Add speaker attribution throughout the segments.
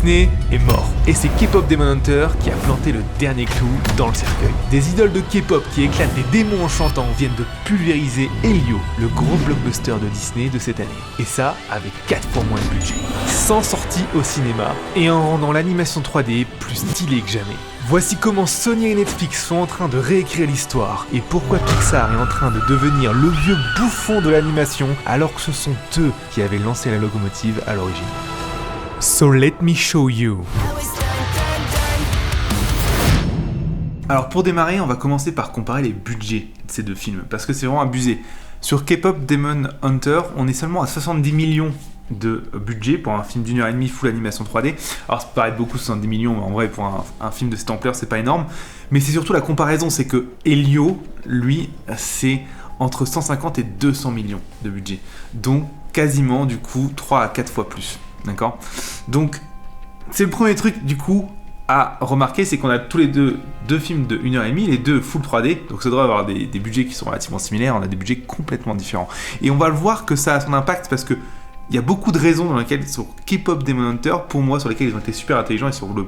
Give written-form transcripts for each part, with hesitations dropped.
Speaker 1: Disney est mort. Et c'est K-Pop Demon Hunter qui a planté le dernier clou dans le cercueil. Des idoles de K-Pop qui éclatent des démons en chantant viennent de pulvériser Elio, le gros blockbuster de Disney de cette année. Et ça, avec 4 fois moins de budget. Sans sortie au cinéma, et en rendant l'animation 3D plus stylée que jamais. Voici comment Sony et Netflix sont en train de réécrire l'histoire et pourquoi Pixar est en train de devenir le vieux bouffon de l'animation alors que ce sont eux qui avaient lancé la locomotive à l'origine. So let me show you. Alors pour démarrer, on va commencer par comparer les budgets de ces deux films parce que c'est vraiment abusé. Sur K-Pop Demon Hunter, on est seulement à 70 millions de budget pour un film d'1h30 full animation 3D. Alors ça peut paraître beaucoup 70 millions, mais en vrai pour un film de cette ampleur c'est pas énorme. Mais c'est surtout la comparaison, c'est que Elio, lui, c'est entre 150 et 200 millions de budget. Donc quasiment du coup 3 à 4 fois plus. D'accord ? Donc c'est le premier truc du coup à remarquer, c'est qu'on a tous les deux films de 1h30, les deux full 3D, donc ça devrait avoir des budgets qui sont relativement similaires, on a des budgets complètement différents. Et on va le voir que ça a son impact parce que il y a beaucoup de raisons dans lesquelles, sur K-Pop Demon Hunter, pour moi, sur lesquelles ils ont été super intelligents et sur le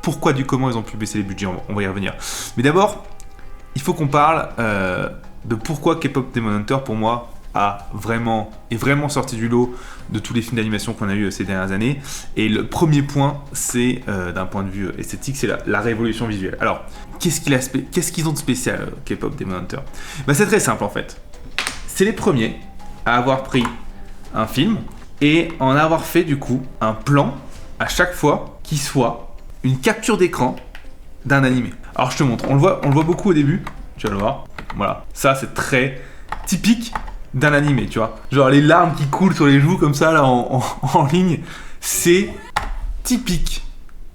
Speaker 1: pourquoi du comment ils ont pu baisser les budgets, on va y revenir. Mais d'abord, il faut qu'on parle de pourquoi K-Pop Demon Hunter, pour moi, est vraiment sorti du lot de tous les films d'animation qu'on a eu ces dernières années. Et le premier point, c'est d'un point de vue esthétique, c'est la révolution visuelle. Alors, qu'est-ce qu'ils ont de spécial, K-Pop Demon Hunter ? C'est très simple en fait. C'est les premiers à avoir pris un film et en avoir fait du coup un plan à chaque fois qui soit une capture d'écran d'un animé. Alors je te montre, on le voit beaucoup au début, tu vas le voir, voilà, ça c'est très typique d'un animé, tu vois, genre les larmes qui coulent sur les joues comme ça là en ligne, c'est typique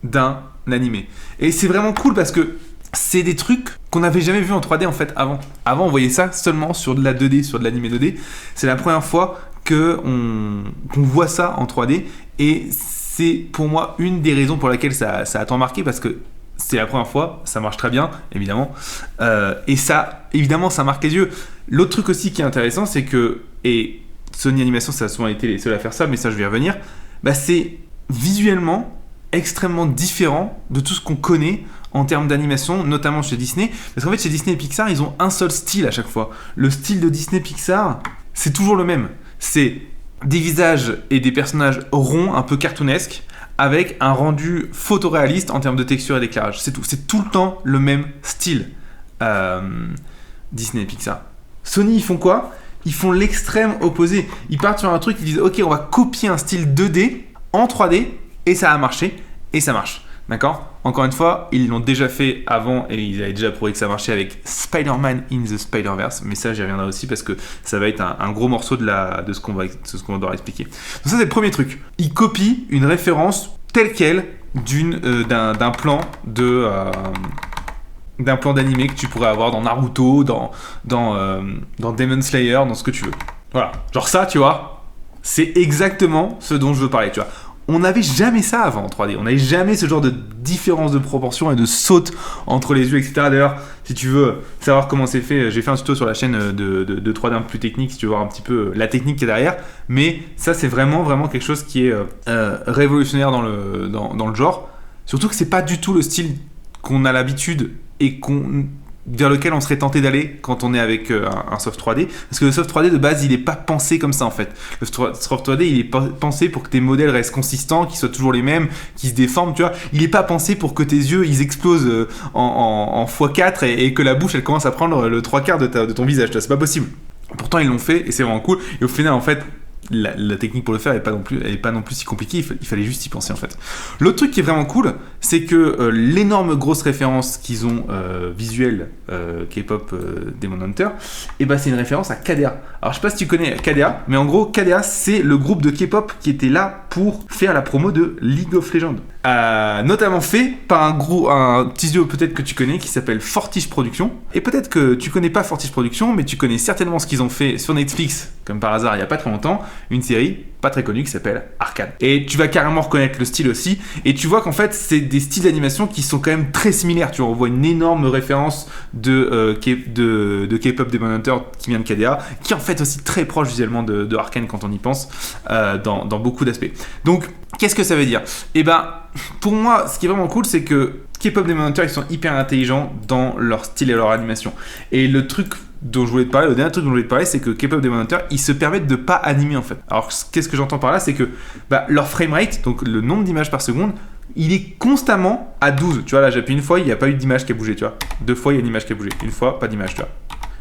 Speaker 1: d'un animé. Et c'est vraiment cool parce que c'est des trucs qu'on n'avait jamais vu en 3D en fait avant. Avant on voyait ça seulement sur de la 2D, sur de l'animé 2D, c'est la première fois qu'on voit ça en 3D et c'est pour moi une des raisons pour laquelle ça a tant marqué parce que c'est la première fois, ça marche très bien évidemment et ça évidemment ça marque les yeux. L'autre truc aussi qui est intéressant c'est que, et Sony Animation ça a souvent été les seuls à faire ça mais ça je vais y revenir, c'est visuellement extrêmement différent de tout ce qu'on connaît en termes d'animation, notamment chez Disney, parce qu'en fait chez Disney et Pixar ils ont un seul style à chaque fois. Le style de Disney Pixar c'est toujours le même. C'est des visages et des personnages ronds, un peu cartoonesques, avec un rendu photoréaliste en termes de texture et d'éclairage. C'est tout. C'est tout le temps le même style. Disney et Pixar. Sony, ils font quoi ? Ils font l'extrême opposé. Ils partent sur un truc, ils disent « Ok, on va copier un style 2D en 3D, et ça a marché, et ça marche. » D'accord ? Encore une fois, ils l'ont déjà fait avant et ils avaient déjà prouvé que ça marchait avec Spider-Man in the Spider-Verse. Mais ça, j'y reviendrai aussi parce que ça va être un gros morceau de ce qu'on va devoir expliquer. Donc ça, c'est le premier truc. Ils copient une référence telle quelle d'un plan d'un plan d'animé que tu pourrais avoir dans Naruto, dans Demon Slayer, dans ce que tu veux. Voilà. Genre ça, tu vois, c'est exactement ce dont je veux parler, tu vois. On n'avait jamais ça avant en 3D. On n'avait jamais ce genre de différence de proportion et de saute entre les yeux, etc. D'ailleurs, si tu veux savoir comment c'est fait, j'ai fait un tuto sur la chaîne de 3D un peu plus technique, si tu veux voir un petit peu la technique qui est derrière. Mais ça, c'est vraiment quelque chose qui est révolutionnaire dans le genre. Surtout que c'est pas du tout le style qu'on a l'habitude et vers lequel on serait tenté d'aller quand on est avec un soft 3D, parce que le soft 3D de base il n'est pas pensé comme ça en fait. Le soft 3D il est pensé pour que tes modèles restent consistants, qu'ils soient toujours les mêmes, qu'ils se déforment, tu vois. Il n'est pas pensé pour que tes yeux ils explosent en x4 et que la bouche elle commence à prendre le 3/4 de ton visage, tu vois, c'est pas possible. Pourtant ils l'ont fait et c'est vraiment cool, et au final en fait la technique pour le faire elle est pas non plus si compliquée, il fallait juste y penser en fait. L'autre truc qui est vraiment cool, c'est que l'énorme grosse référence qu'ils ont visuelle K-Pop Demon Hunter, et c'est une référence à KDA. Alors je sais pas si tu connais KDA, mais en gros KDA c'est le groupe de K-pop qui était là pour faire la promo de League of Legends. Notamment fait par un petit duo peut-être que tu connais qui s'appelle Fortiche Productions. Et peut-être que tu connais pas Fortiche Productions, mais tu connais certainement ce qu'ils ont fait sur Netflix, comme par hasard il y a pas très longtemps, une série pas très connue qui s'appelle Arcane. Et tu vas carrément reconnaître le style aussi, et tu vois qu'en fait c'est des styles d'animation qui sont quand même très similaires. Tu vois, on voit une énorme référence de K-Pop Demon Hunter qui vient de KDA, qui est en fait aussi très proche visuellement de Arcane quand on y pense, dans beaucoup d'aspects. Donc Qu'est-ce que ça veut dire? Et ben, pour moi, ce qui est vraiment cool, c'est que K-pop Demon Hunter, ils sont hyper intelligents dans leur style et leur animation. Et le truc dont je voulais te parler, le dernier truc dont je voulais te parler, c'est que K-pop Demon Hunter, ils se permettent de pas animer en fait. Alors, qu'est-ce que j'entends par là? C'est que leur framerate, donc le nombre d'images par seconde, il est constamment à 12. Tu vois, là, j'appuie une fois, il n'y a pas eu d'image qui a bougé, tu vois. 2 fois, il y a une image qui a bougé. Une fois, pas d'image, tu vois.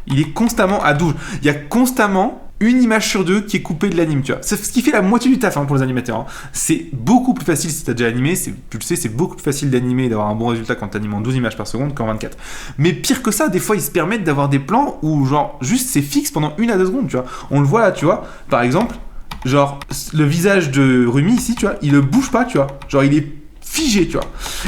Speaker 1: Il est constamment à 12. Il y a constamment une image sur 2 qui est coupée de l'anime, tu vois. C'est ce qui fait la moitié du taf pour les animateurs. C'est beaucoup plus facile si tu as déjà animé. Tu le sais, c'est beaucoup plus facile d'animer et d'avoir un bon résultat quand tu animes en 12 images par seconde qu'en 24. Mais pire que ça, des fois, ils se permettent d'avoir des plans où, genre, juste c'est fixe pendant 1 à 2 secondes, tu vois. On le voit là, tu vois. Par exemple, genre, le visage de Rumi ici, tu vois, il ne bouge pas, tu vois. Genre, il est figé, tu vois.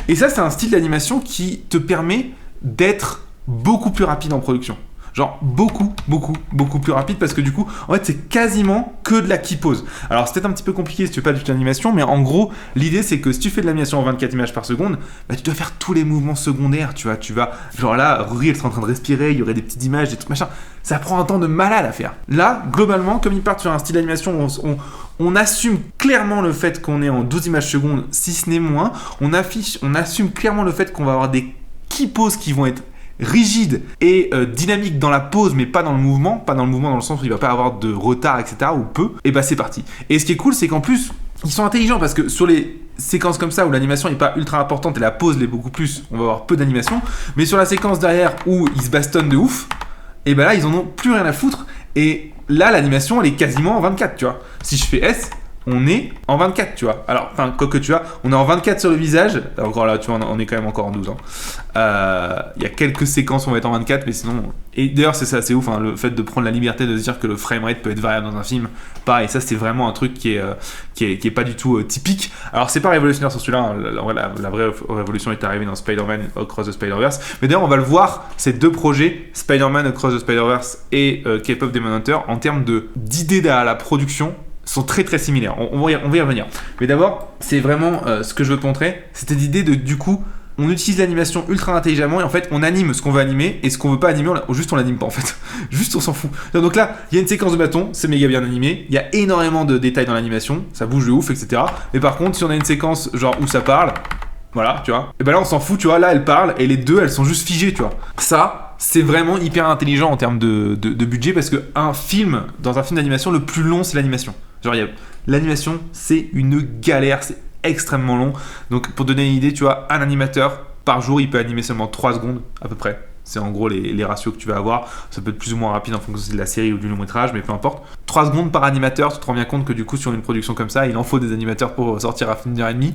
Speaker 1: Et ça, c'est un style d'animation qui te permet d'être beaucoup plus rapide en production. Genre beaucoup plus rapide parce que du coup, en fait, c'est quasiment que de la key pose. Alors, c'est peut-être un petit peu compliqué si tu fais pas du tout d'animation, mais en gros, l'idée, c'est que si tu fais de l'animation en 24 images par seconde, tu dois faire tous les mouvements secondaires, tu vois. Tu vas, genre là, Ruri, elle serait en train de respirer, il y aurait des petites images, des trucs machin. Ça prend un temps de malade à faire. Là, globalement, comme ils partent sur un style d'animation, on assume clairement le fait qu'on est en 12 images secondes, si ce n'est moins. On assume clairement le fait qu'on va avoir des key poses qui vont être rigide et dynamique dans la pose mais pas dans le mouvement dans le sens où il va pas avoir de retard etc ou peu, et bah c'est parti. Et ce qui est cool c'est qu'en plus ils sont intelligents parce que sur les séquences comme ça où l'animation n'est pas ultra importante et la pose l'est beaucoup plus, on va avoir peu d'animation, mais sur la séquence derrière où ils se bastonnent de ouf, et bah là ils en ont plus rien à foutre et là l'animation elle est quasiment en 24, tu vois. Si je fais S, on est en 24, tu vois. Alors, enfin, quoi que tu vois, on est en 24 sur le visage. Encore là, tu vois, on est quand même encore en 12. Il y a quelques séquences où on va être en 24, mais sinon... Et d'ailleurs, c'est ça, c'est ouf, hein, le fait de prendre la liberté de se dire que le framerate peut être variable dans un film. Pareil, ça, c'est vraiment un truc qui est pas du tout typique. Alors, c'est pas révolutionnaire sur celui-là. Hein. La vraie révolution est arrivée dans Spider-Man Across the Spider-Verse. Mais d'ailleurs, on va le voir, ces deux projets, Spider-Man Across the Spider-Verse et K-pop Demon Hunter, en termes d'idées derrière la production, sont très très similaires. On va y revenir. Mais d'abord, c'est vraiment ce que je veux te montrer. C'était l'idée de, du coup, on utilise l'animation ultra intelligemment et en fait, on anime ce qu'on veut animer et ce qu'on veut pas animer, on l'anime pas en fait. Juste, on s'en fout. Donc là, il y a une séquence de bâton, c'est méga bien animé. Il y a énormément de détails dans l'animation, ça bouge de ouf, etc. Mais par contre, si on a une séquence genre où ça parle, voilà, tu vois, et ben là, on s'en fout, tu vois. Là, elle parle et les deux, elles sont juste figées, tu vois. Ça, c'est vraiment hyper intelligent en termes de budget parce que dans un film d'animation, le plus long, c'est l'animation. Genre, l'animation, c'est une galère, c'est extrêmement long. Donc, pour donner une idée, tu vois, un animateur, par jour, il peut animer seulement 3 secondes, à peu près. C'est en gros les ratios que tu vas avoir. Ça peut être plus ou moins rapide en fonction de la série ou du long métrage, mais peu importe. 3 secondes par animateur, tu te rends bien compte que du coup, sur une production comme ça, il en faut des animateurs pour sortir à 1h30.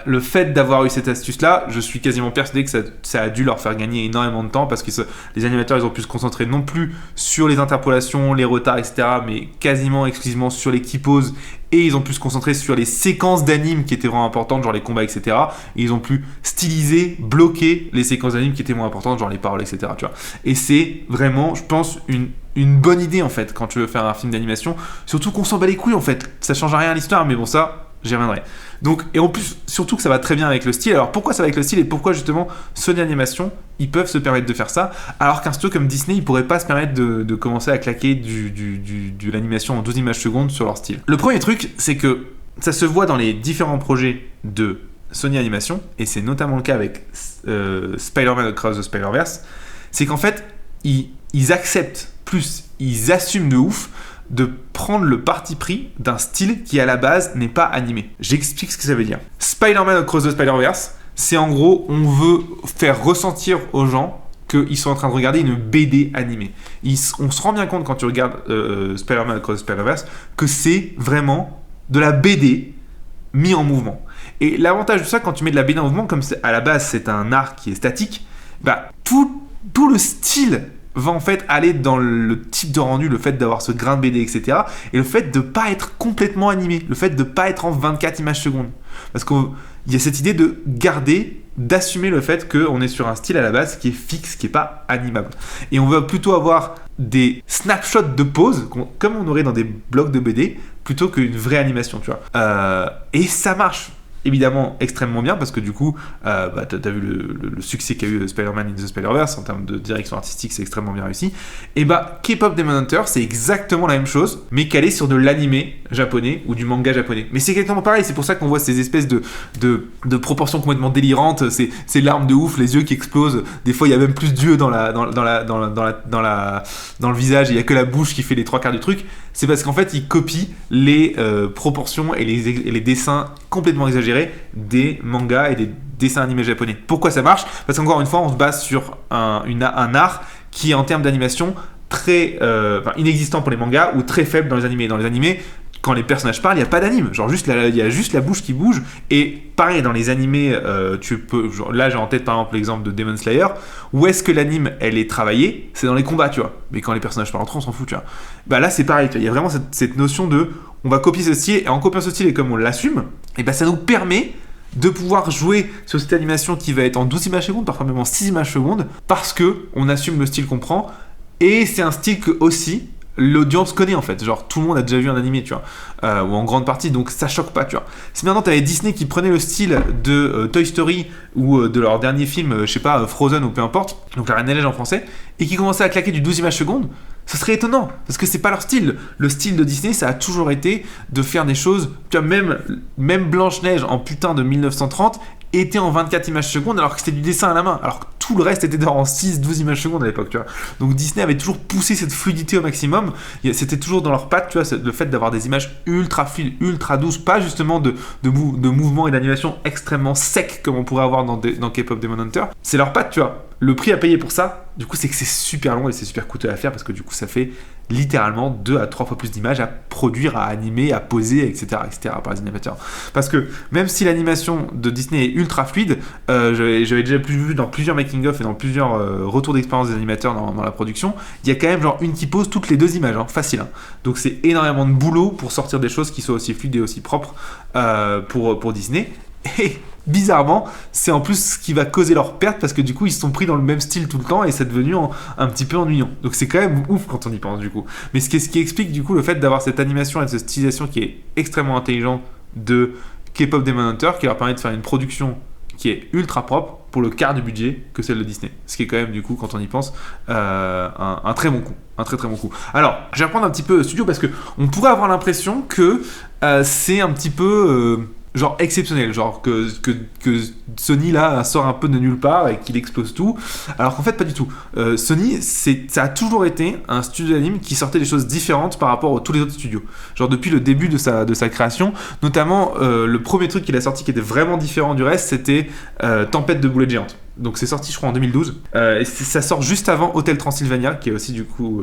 Speaker 1: Le fait d'avoir eu cette astuce-là, je suis quasiment persuadé que ça a dû leur faire gagner énormément de temps parce que les animateurs ils ont pu se concentrer non plus sur les interpolations, les retards, etc., mais quasiment exclusivement sur les key poses et ils ont pu se concentrer sur les séquences d'anime qui étaient vraiment importantes, genre les combats, etc. Et ils ont pu styliser, bloquer les séquences d'anime qui étaient moins importantes, genre les paroles, etc. Tu vois. Et c'est vraiment, je pense, une bonne idée en fait quand tu veux faire un film d'animation, surtout qu'on s'en bat les couilles en fait. Ça change rien à l'histoire, mais bon ça, j'y reviendrai. Donc, et en plus, surtout que ça va très bien avec le style. Alors pourquoi ça va avec le style et pourquoi justement Sony Animation, ils peuvent se permettre de faire ça, alors qu'un studio comme Disney, ils pourraient pas se permettre de commencer à claquer de l'animation en 12 images secondes sur leur style. Le premier truc, c'est que ça se voit dans les différents projets de Sony Animation, et c'est notamment le cas avec Spider-Man Across the Spider-Verse, c'est qu'en fait, ils acceptent plus, ils assument de ouf de prendre le parti pris d'un style qui à la base n'est pas animé. J'explique ce que ça veut dire. Spider-Man Across the Spider-Verse, c'est en gros, on veut faire ressentir aux gens qu'ils sont en train de regarder une BD animée. On se rend bien compte quand tu regardes Spider-Man Across the Spider-Verse que c'est vraiment de la BD mis en mouvement. Et l'avantage de ça, quand tu mets de la BD en mouvement, comme à la base c'est un art qui est statique, bah, tout le style va en fait aller dans le type de rendu, le fait d'avoir ce grain de BD, etc. Et le fait de ne pas être complètement animé, le fait de ne pas être en 24 images secondes. Parce qu'il y a cette idée de garder, d'assumer le fait qu'on est sur un style à la base qui est fixe, qui n'est pas animable. Et on va plutôt avoir des snapshots de pause, comme on aurait dans des blocs de BD, plutôt qu'une vraie animation, tu vois. Et ça marche. évidemment extrêmement bien parce que du coup, t'as vu le succès qu'a eu Spider-Man Into the Spider-Verse en termes de direction artistique, c'est extrêmement bien réussi. Et K-Pop Demon Hunter, c'est exactement la même chose, mais calé sur de l'animé japonais ou du manga japonais. Mais c'est exactement pareil, c'est pour ça qu'on voit ces espèces de proportions complètement délirantes, ces larmes de ouf, les yeux qui explosent. Des fois, il y a même plus d'yeux dans le visage, il y a que la bouche qui fait les 3/4 du truc. C'est parce qu'en fait, ils copient les proportions et les dessins complètement exagérés des mangas et des dessins animés japonais. Pourquoi ça marche ? Parce qu'encore une fois, on se base sur un art qui est en termes d'animation très inexistant pour les mangas ou très faible dans les animés. Dans les animés, quand les personnages parlent, il n'y a pas d'anime. Genre, il y a juste la bouche qui bouge. Et pareil, dans les animés, là, j'ai en tête par exemple l'exemple de Demon Slayer. Où est-ce que l'anime, elle est travaillée ? C'est dans les combats, tu vois. Mais quand les personnages parlent entre eux, on s'en fout, tu vois. Là, c'est pareil, tu vois. Il y a vraiment cette notion de on va copier ce style. Et en copiant ce style, et comme on l'assume, et ça nous permet de pouvoir jouer sur cette animation qui va être en 12 images secondes, parfois même en 6 images secondes, parce qu'on assume le style qu'on prend. Et c'est un style que aussi l'audience connaît en fait, genre tout le monde a déjà vu un animé, tu vois, ou en grande partie, donc ça choque pas, tu vois. Si maintenant t'avais Disney qui prenait le style de Toy Story ou de leur dernier film, je sais pas, Frozen ou peu importe, donc La Reine des Neiges en français, et qui commençait à claquer du 12 images secondes, ce serait étonnant, parce que c'est pas leur style. Le style de Disney, ça a toujours été de faire des choses, tu vois, même Blanche-Neige en putain de 1930 était en 24 images secondes alors que c'était du dessin à la main, alors que tout le reste était en 6-12 images secondes à l'époque, tu vois. Donc Disney avait toujours poussé cette fluidité au maximum, c'était toujours dans leur patte, tu vois, le fait d'avoir des images ultra fluides, ultra douces, pas justement de mouvements et d'animation extrêmement secs comme on pourrait avoir dans K-Pop Demon Hunter, c'est leur patte, tu vois. Le prix à payer pour ça, du coup, c'est que c'est super long et c'est super coûteux à faire parce que du coup, ça fait littéralement 2 à 3 fois plus d'images à produire, à animer, à poser, etc., par les animateurs. Parce que même si l'animation de Disney est ultra fluide, j'avais déjà vu dans plusieurs making-of et dans plusieurs retours d'expérience des animateurs dans la production, il y a quand même genre une qui pose toutes les 2 images, hein, facile. Hein. Donc c'est énormément de boulot pour sortir des choses qui soient aussi fluides et aussi propres pour Disney. Et bizarrement, c'est en plus ce qui va causer leur perte parce que du coup ils se sont pris dans le même style tout le temps et c'est devenu un petit peu ennuyant. Donc c'est quand même ouf quand on y pense du coup. Mais ce qui explique du coup le fait d'avoir cette animation et cette stylisation qui est extrêmement intelligente de K-Pop Demon Hunter qui leur permet de faire une production qui est ultra propre pour le quart du budget que celle de Disney. Ce qui est quand même du coup quand on y pense un très bon coup. Un très très bon coup. Alors, je vais reprendre un petit peu le studio parce que on pourrait avoir l'impression que c'est un petit peu genre exceptionnel, genre que Sony là sort un peu de nulle part et qu'il explose tout, alors qu'en fait pas du tout. Sony, ça a toujours été un studio d'anime qui sortait des choses différentes par rapport à tous les autres studios. Genre depuis le début de sa création, notamment le premier truc qu'il a sorti qui était vraiment différent du reste, c'était Tempête de boulettes géantes. Donc c'est sorti je crois en 2012 et ça sort juste avant Hotel Transylvania qui est aussi du coup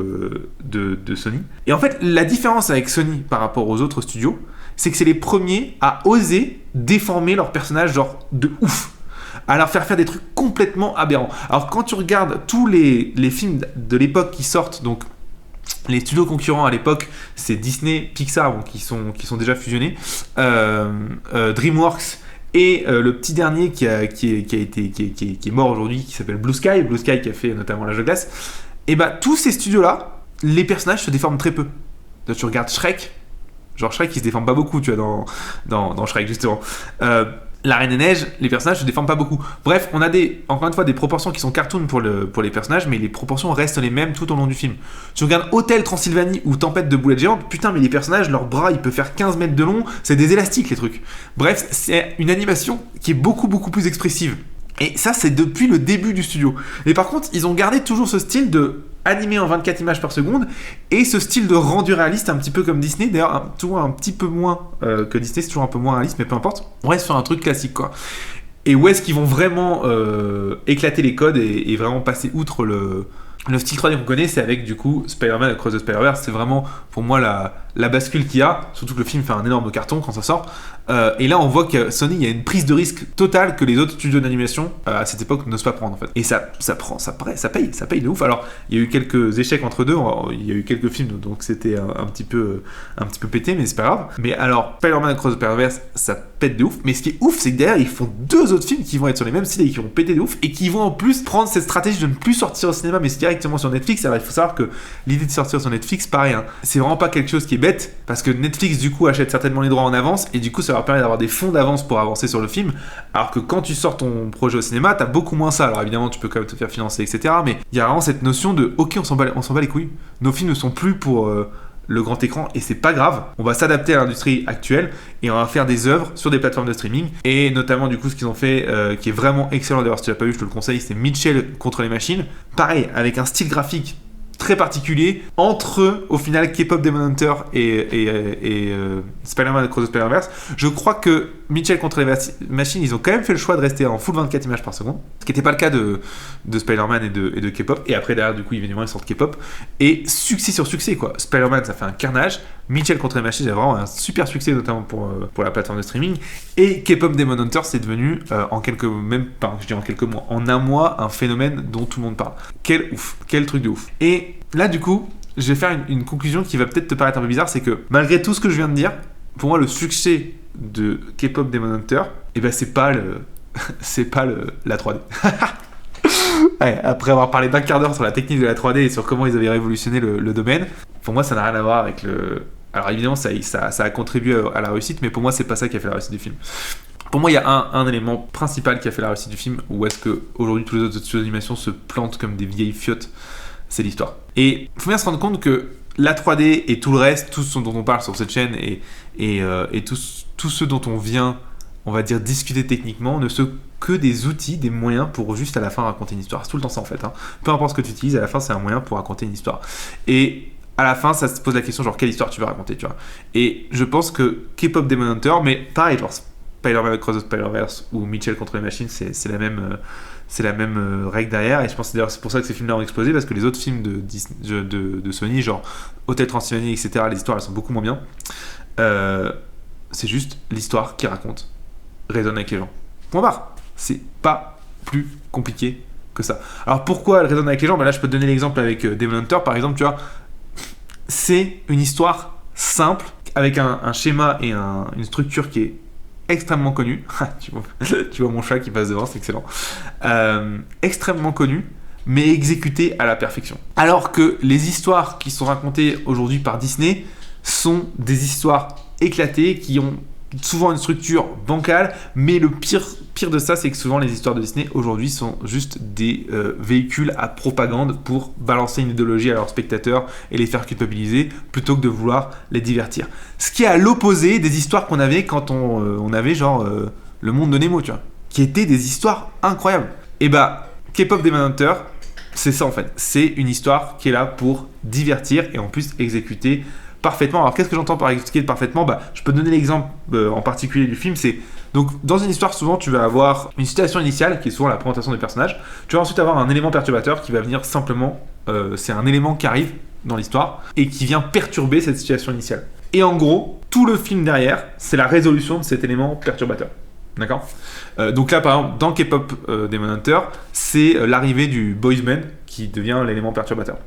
Speaker 1: de Sony. Et en fait la différence avec Sony par rapport aux autres studios, c'est que c'est les premiers à oser déformer leurs personnages genre de ouf, à leur faire des trucs complètement aberrants. Alors quand tu regardes tous les films de l'époque qui sortent, donc les studios concurrents à l'époque, c'est Disney, Pixar, bon, qui sont déjà fusionnés, DreamWorks et le petit dernier qui est mort aujourd'hui, qui s'appelle Blue Sky qui a fait notamment L'Âge de glace. Et tous ces studios-là, les personnages se déforment très peu. Là, tu regardes Shrek. Genre Shrek il se déforme pas beaucoup, tu vois, dans Shrek justement. La Reine des Neiges, les personnages se déforment pas beaucoup. Bref, on a encore une fois des proportions qui sont cartoon pour les personnages, mais les proportions restent les mêmes tout au long du film. Tu regardes Hôtel Transylvanie ou Tempête de boulettes géantes, putain mais les personnages, leurs bras ils peuvent faire 15 mètres de long, c'est des élastiques les trucs. Bref, c'est une animation qui est beaucoup beaucoup plus expressive. Et ça c'est depuis le début du studio. Mais par contre, ils ont gardé toujours ce style de animé en 24 images par seconde et ce style de rendu réaliste un petit peu comme Disney, d'ailleurs toujours un petit peu moins que Disney, c'est toujours un peu moins réaliste mais peu importe, on reste sur un truc classique quoi. Et où est-ce qu'ils vont vraiment éclater les codes et vraiment passer outre le style 3D qu'on connaît, c'est avec du coup Spider-Man Across the Spider-Verse, c'est vraiment pour moi la bascule qu'il y a, surtout que le film fait un énorme carton quand ça sort. Et là on voit que Sony, il y a une prise de risque totale que les autres studios d'animation à cette époque n'osent pas prendre en fait. Et ça paye de ouf. Alors il y a eu quelques échecs entre deux, il y a eu quelques films donc c'était un petit peu pété, mais c'est pas grave. Mais alors Spider-Man Across the Spider-Verse, ça pète de ouf. Mais ce qui est ouf, c'est que derrière ils font 2 autres films qui vont être sur les mêmes styles et qui vont péter de ouf et qui vont en plus prendre cette stratégie de ne plus sortir au cinéma mais directement sur Netflix. Alors il faut savoir que l'idée de sortir sur Netflix, pareil, hein, c'est vraiment pas quelque chose qui est bête parce que Netflix du coup achète certainement les droits en avance et du coup ça leur permet d'avoir des fonds d'avance pour avancer sur le film, alors que quand tu sors ton projet au cinéma, t'as beaucoup moins ça. Alors évidemment, tu peux quand même te faire financer, etc. Mais il y a vraiment cette notion de ok, on s'en bat les couilles. Nos films ne sont plus pour le grand écran et c'est pas grave. On va s'adapter à l'industrie actuelle et on va faire des œuvres sur des plateformes de streaming. Et notamment du coup, ce qu'ils ont fait, qui est vraiment excellent. D'ailleurs, si tu l'as pas vu, je te le conseille, c'est Mitchell contre les machines. Pareil, avec un style graphique très particulier entre au final K-pop Demon Hunter et Spider-Man Across the Spider-Verse. Je crois que Mitchell contre les machines, ils ont quand même fait le choix de rester en full 24 images par seconde, ce qui n'était pas le cas de Spider-Man et de K-pop. Et après derrière, du coup, évidemment, ils sortent K-pop et succès sur succès, quoi. Spider-Man, ça fait un carnage. Mitchell contre les machines, c'est vraiment un super succès, notamment pour la plateforme de streaming. Et K-pop Demon Hunter, c'est devenu en quelques mois, en un mois, un phénomène dont tout le monde parle. Quel ouf, quel truc de ouf. Et là, du coup, je vais faire une conclusion qui va peut-être te paraître un peu bizarre, c'est que malgré tout ce que je viens de dire, pour moi, le succès de K-pop Demon Hunter, eh ben, c'est pas la 3D. Ouais, après avoir parlé d'un quart d'heure sur la technique de la 3D et sur comment ils avaient révolutionné le domaine, pour moi, ça n'a rien à voir avec le... Alors évidemment, ça a contribué à la réussite, mais pour moi, c'est pas ça qui a fait la réussite du film. Pour moi, il y a un élément principal qui a fait la réussite du film, où est-ce que aujourd'hui tous les autres studios d'animation se plantent comme des vieilles fiottes, c'est l'histoire. Et il faut bien se rendre compte que la 3D et tout le reste, tout ce dont on parle sur cette chaîne et tout ce dont on vient, on va dire, discuter techniquement, ne sont que des outils, des moyens pour juste à la fin raconter une histoire. C'est tout le temps ça en fait. Hein. Peu importe ce que tu utilises, à la fin c'est un moyen pour raconter une histoire. Et à la fin, ça se pose la question genre quelle histoire tu veux raconter, tu vois. Et je pense que K-pop Demon Hunter, mais pareil, genre Spider-Man Across the Spider-Verse ou Mitchell contre les machines, c'est la même règle derrière. Et je pense d'ailleurs c'est pour ça que ces films-là ont explosé, parce que les autres films de Sony, genre Hôtel Transylvanie, etc., les histoires elles sont beaucoup moins bien. C'est juste l'histoire qui raconte résonne avec les gens. Point barre. C'est pas plus compliqué que ça. Alors pourquoi elle résonne avec les gens ? Ben là je peux te donner l'exemple avec Demon Hunter par exemple, tu vois. C'est une histoire simple avec un schéma et une structure qui est extrêmement connue. tu vois mon chat qui passe devant, c'est excellent. Extrêmement connue, mais exécutée à la perfection. Alors que les histoires qui sont racontées aujourd'hui par Disney sont des histoires éclatées qui ont souvent une structure bancale, mais le pire de ça, c'est que souvent les histoires de Disney aujourd'hui sont juste des véhicules à propagande pour balancer une idéologie à leurs spectateurs et les faire culpabiliser plutôt que de vouloir les divertir. Ce qui est à l'opposé des histoires qu'on avait quand on avait genre le monde de Nemo, tu vois, qui étaient des histoires incroyables. Et bah, K-pop Demon Hunter, c'est ça en fait. C'est une histoire qui est là pour divertir et en plus exécuter parfaitement. Alors qu'est-ce que j'entends par expliquer parfaitement ? Bah, je peux te donner l'exemple en particulier du film. C'est donc dans une histoire, souvent tu vas avoir une situation initiale qui est souvent la présentation des personnages. Tu vas ensuite avoir un élément perturbateur qui va venir simplement, c'est un élément qui arrive dans l'histoire et qui vient perturber cette situation initiale. Et en gros, tout le film derrière, c'est la résolution de cet élément perturbateur. D'accord ? Donc là, par exemple, dans K-pop Demon Hunter, c'est l'arrivée du boys band qui devient l'élément perturbateur.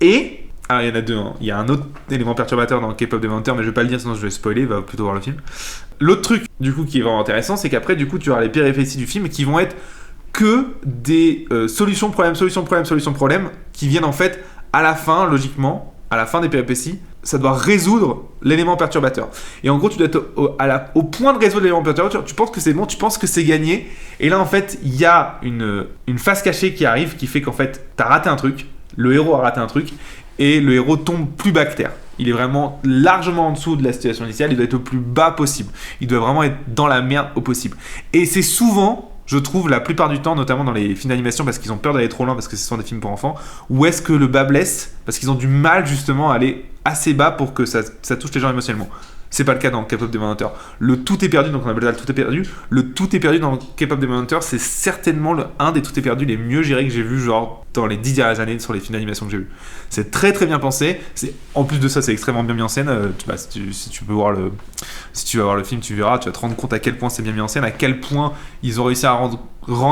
Speaker 1: Et alors, il y en a deux. Hein. Il y a un autre élément perturbateur dans K-pop Demon Hunter, mais je vais pas le dire sinon je vais spoiler, va plutôt voir le film. L'autre truc, du coup, qui est vraiment intéressant, c'est qu'après, du coup, tu auras les péripéties du film qui vont être que des solutions, problèmes, qui viennent en fait à la fin, logiquement, à la fin des péripéties, ça doit résoudre l'élément perturbateur. Et en gros, tu dois être au point de résoudre l'élément perturbateur, tu penses que c'est bon, tu penses que c'est gagné, et là, en fait, il y a une face cachée qui arrive, qui fait qu'en fait, t'as raté un truc, le héros a raté un truc, et le héros tombe plus bas que terre. Il est vraiment largement en dessous de la situation initiale, il doit être le plus bas possible. Il doit vraiment être dans la merde au possible. Et c'est souvent, je trouve, la plupart du temps, notamment dans les films d'animation, parce qu'ils ont peur d'aller trop loin, parce que ce sont des films pour enfants, où est-ce que le bas blesse, parce qu'ils ont du mal justement à aller assez bas pour que ça touche les gens émotionnellement. C'est pas le cas dans K-pop Demon Hunter. Le tout est perdu, donc on appelle ça le tout est perdu. Le tout est perdu dans K-pop Demon Hunter, c'est certainement un des tout est perdu les mieux gérés que j'ai vu genre dans les 10 dernières années sur les films d'animation que j'ai vus. C'est très très bien pensé. En plus de ça, c'est extrêmement bien mis en scène. Si tu vas voir le film, tu verras, tu vas te rendre compte à quel point c'est bien mis en scène, à quel point ils ont réussi à rendre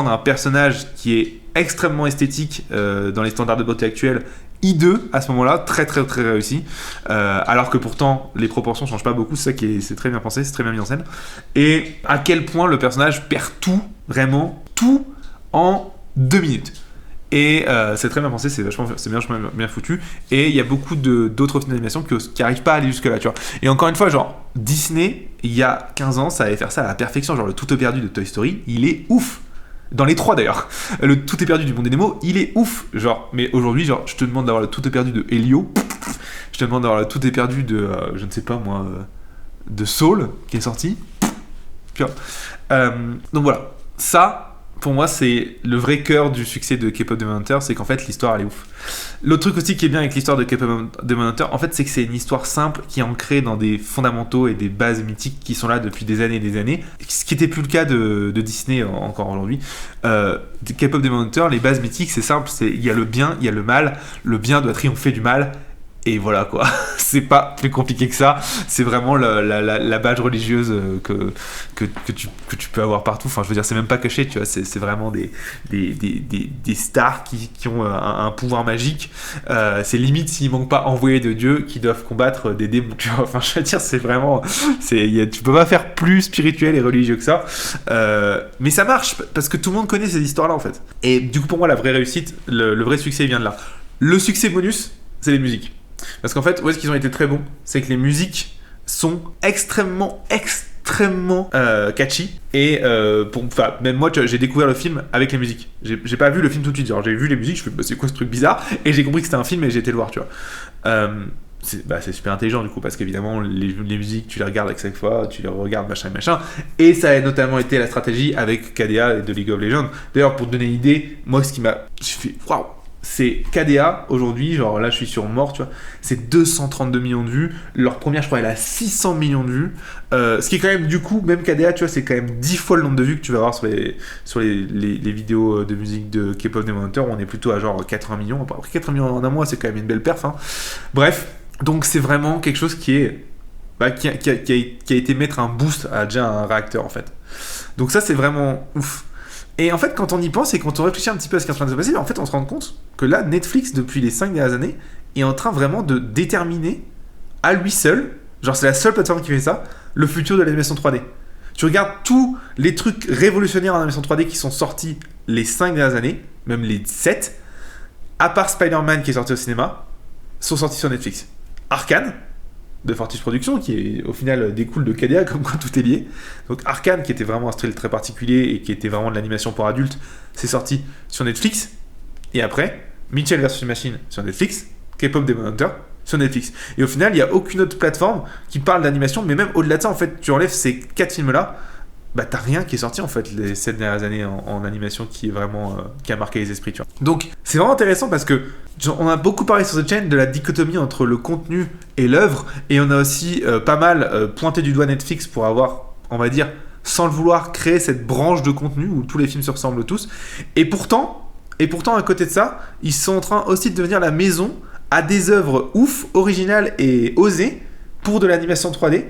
Speaker 1: un personnage qui est extrêmement esthétique dans les standards de beauté actuels, hideux à ce moment-là, très très très réussi, alors que pourtant les proportions changent pas beaucoup, c'est très bien pensé, c'est très bien mis en scène, et à quel point le personnage perd tout, vraiment tout, en 2 minutes. Et c'est très bien pensé, c'est bien foutu, et il y a beaucoup d'autres films d'animation qui n'arrivent pas à aller jusque là, tu vois. Et encore une fois, genre, Disney, il y a 15 ans, ça allait faire ça à la perfection. Genre, le Tout est perdu de Toy Story, il est ouf. Dans les 3 d'ailleurs. Le Tout est perdu du Monde des Nemo, il est ouf. Genre, mais aujourd'hui, genre, je te demande d'avoir le Tout est perdu de Helio. Je te demande d'avoir le Tout est perdu de, je ne sais pas moi, de Soul, qui est sorti. Puis, donc voilà. Ça, pour moi, c'est le vrai cœur du succès de K-pop Demon Hunter, c'est qu'en fait, l'histoire, elle est ouf. L'autre truc aussi qui est bien avec l'histoire de K-pop Demon Hunter, en fait, c'est que c'est une histoire simple qui est ancrée dans des fondamentaux et des bases mythiques qui sont là depuis des années et des années, ce qui n'était plus le cas de Disney encore aujourd'hui. K-pop Demon Hunter, les bases mythiques, c'est simple, il y a le bien, il y a le mal, le bien doit triompher du mal, et voilà quoi, c'est pas plus compliqué que ça, c'est vraiment la badge religieuse que tu peux avoir partout, enfin je veux dire c'est même pas caché, tu vois, c'est vraiment des stars qui ont un pouvoir magique, c'est limite s'il manque pas envoyés de Dieu qui doivent combattre des démons, tu vois, enfin je veux dire c'est vraiment, tu peux pas faire plus spirituel et religieux que ça, mais ça marche parce que tout le monde connaît ces histoires là en fait, et du coup pour moi la vraie réussite, le vrai succès vient de là. Le succès bonus, c'est les musiques. Parce qu'en fait, où est-ce qu'ils ont été très bons? C'est que les musiques sont extrêmement catchy. Et même moi, tu vois, j'ai découvert le film avec les musiques. J'ai pas vu le film tout de suite. Genre, j'ai vu les musiques, je fais bah, c'est quoi ce truc bizarre? Et j'ai compris que c'était un film et j'ai été le voir, tu vois. C'est super intelligent du coup, parce qu'évidemment, les musiques, tu les regardes avec chaque fois, tu les regardes, machin. Et ça a notamment été la stratégie avec KDA et de League of Legends. D'ailleurs, pour te donner une idée, moi, ce qui m'a. Je fais waouh! C'est KDA aujourd'hui, genre là je suis sur mort, tu vois, c'est 232 millions de vues. Leur première, je crois, elle a 600 millions de vues. Ce qui est quand même, du coup, même KDA, tu vois, c'est quand même 10 fois le nombre de vues que tu vas avoir sur les vidéos de musique de K-pop Demon Hunter, où on est plutôt à genre 80 millions. Après 80 millions en un mois, c'est quand même une belle perf. Hein. Bref, donc c'est vraiment quelque chose qui est. Qui a été mettre un boost à déjà un réacteur en fait. Donc ça, c'est vraiment ouf. Et en fait, quand on y pense et quand on réfléchit un petit peu à ce qui est en train de se passer, en fait, on se rend compte que là, Netflix, depuis les 5 dernières années, est en train vraiment de déterminer à lui seul, genre c'est la seule plateforme qui fait ça, le futur de l'animation 3D. Tu regardes tous les trucs révolutionnaires en animation 3D qui sont sortis les 5 dernières années, même les 7, à part Spider-Man qui est sorti au cinéma, sont sortis sur Netflix. Arcane, de Fortis Productions, qui est, au final découle de KDA, comme quoi tout est lié. Donc Arcane, qui était vraiment un style très particulier et qui était vraiment de l'animation pour adultes, c'est sorti sur Netflix. Et après, Mitchell vs Machine sur Netflix, K-pop Demon Hunter sur Netflix. Et au final, il n'y a aucune autre plateforme qui parle d'animation, mais même au-delà de ça, en fait, tu enlèves ces 4 films-là, bah t'as rien qui est sorti en fait les 7 dernières années en animation qui est vraiment qui a marqué les esprits, tu vois. Donc c'est vraiment intéressant parce que on a beaucoup parlé sur cette chaîne de la dichotomie entre le contenu et l'œuvre, et on a aussi pas mal pointé du doigt Netflix pour avoir, on va dire, sans le vouloir, créé cette branche de contenu où tous les films se ressemblent tous, et pourtant à côté de ça, ils sont en train aussi de devenir la maison à des œuvres ouf, originales et osées pour de l'animation 3D,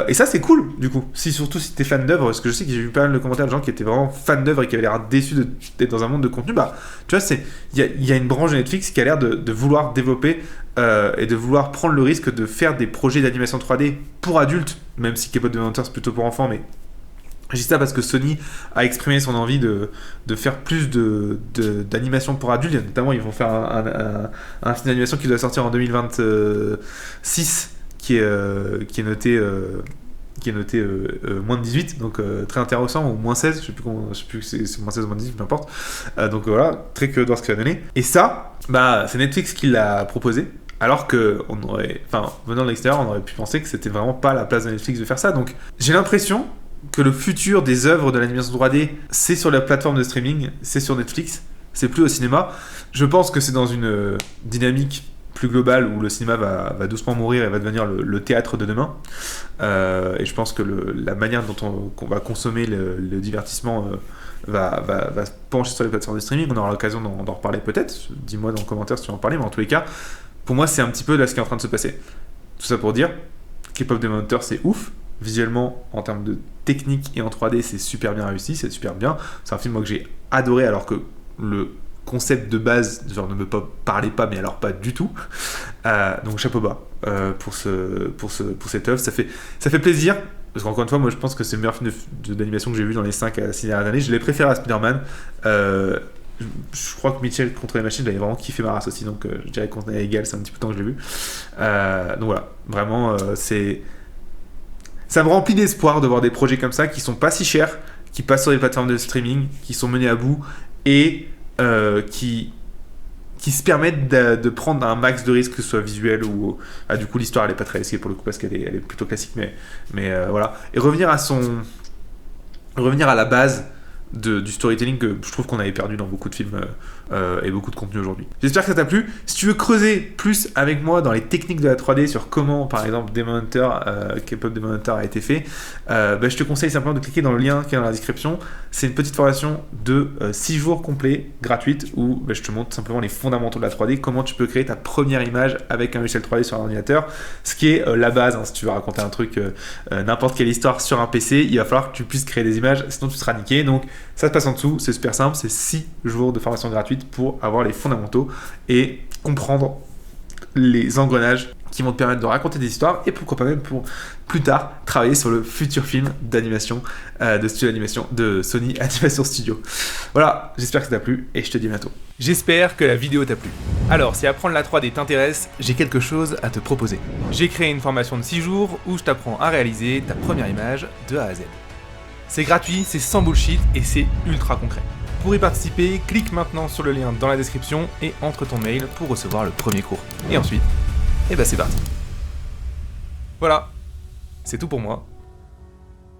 Speaker 1: et ça c'est cool du coup, surtout si t'es fan d'œuvres, parce que je sais que j'ai vu pas mal de commentaires de gens qui étaient vraiment fans d'œuvres et qui avaient l'air déçus d'être dans un monde de contenu. Bah tu vois, il y a une branche de Netflix qui a l'air de vouloir développer et de vouloir prendre le risque de faire des projets d'animation 3D pour adultes, même si K-pop Demon Hunter c'est plutôt pour enfants, mais je dis ça parce que Sony a exprimé son envie de faire plus d'animation pour adultes. Notamment, ils vont faire un film d'animation qui doit sortir en 2026 qui est noté moins de 18, donc très intéressant, ou moins 16, je sais plus si c'est moins 16 ou moins 18, peu importe. Donc voilà, très curieux de voir ce que ça va donner. Et ça, bah, c'est Netflix qui l'a proposé, alors que venant de l'extérieur, on aurait pu penser que c'était vraiment pas la place de Netflix de faire ça. Donc j'ai l'impression que le futur des œuvres de l'animation 3D, c'est sur la plateforme de streaming, c'est sur Netflix, c'est plus au cinéma. Je pense que c'est dans une dynamique plus globale où le cinéma va doucement mourir et va devenir le théâtre de demain. Et je pense que la manière dont on va consommer le divertissement va se pencher sur les plateformes de streaming. On aura l'occasion d'en reparler peut-être. Dis-moi dans les commentaires si tu veux en parler, mais en tous les cas, pour moi, c'est un petit peu là ce qui est en train de se passer. Tout ça pour dire, K-pop Demon Hunter, c'est ouf. Visuellement, en termes de technique et en 3D, c'est super bien réussi, c'est super bien. C'est un film moi, que j'ai adoré, alors que le concept de base, genre ne me parlait pas, mais alors pas du tout. Donc chapeau bas pour cette œuvre. Ça fait plaisir, parce qu'encore une fois, moi je pense que c'est le meilleur film d'animation que j'ai vu dans les 5 à 6 dernières années. Je l'ai préféré à Spider-Man. Je crois que Mitchell contre les machines, j'avais vraiment kiffé ma race aussi, donc je dirais qu'on est égal, c'est un petit peu de temps que je l'ai vu. Donc voilà, vraiment, c'est Ça me remplit d'espoir de voir des projets comme ça qui sont pas si chers, qui passent sur les plateformes de streaming, qui sont menés à bout et qui se permettent de prendre un max de risques, que ce soit visuel ou... Ah, du coup, l'histoire, elle est pas très risquée pour le coup, parce qu'elle elle est plutôt classique, mais voilà. Et revenir à la base du storytelling que je trouve qu'on avait perdu dans beaucoup de films et beaucoup de contenu aujourd'hui. J'espère que ça t'a plu. Si tu veux creuser plus avec moi dans les techniques de la 3D, sur comment, par exemple, Demon Hunter, K-pop Demon Hunter a été fait, je te conseille simplement de cliquer dans le lien qui est dans la description. C'est une petite formation de 6 jours complets, gratuite, où je te montre simplement les fondamentaux de la 3D, comment tu peux créer ta première image avec un logiciel 3D sur un ordinateur, ce qui est la base. Si tu veux raconter un truc, n'importe quelle histoire sur un PC, il va falloir que tu puisses créer des images, sinon tu seras niqué. Donc ça se passe en dessous, c'est super simple, c'est 6 jours de formation gratuite pour avoir les fondamentaux et comprendre les engrenages qui vont te permettre de raconter des histoires et pourquoi pas même pour plus tard travailler sur le futur film d'animation de studio d'animation de Sony Animation Studio. Voilà, j'espère que ça t'a plu et je te dis à bientôt. J'espère que la vidéo t'a plu. Alors, si apprendre la 3D t'intéresse, j'ai quelque chose à te proposer. J'ai créé une formation de 6 jours où je t'apprends à réaliser ta première image de A à Z. C'est gratuit, c'est sans bullshit et c'est ultra concret. Pour y participer, clique maintenant sur le lien dans la description et entre ton mail pour recevoir le premier cours. Et ensuite, c'est parti. Voilà, c'est tout pour moi.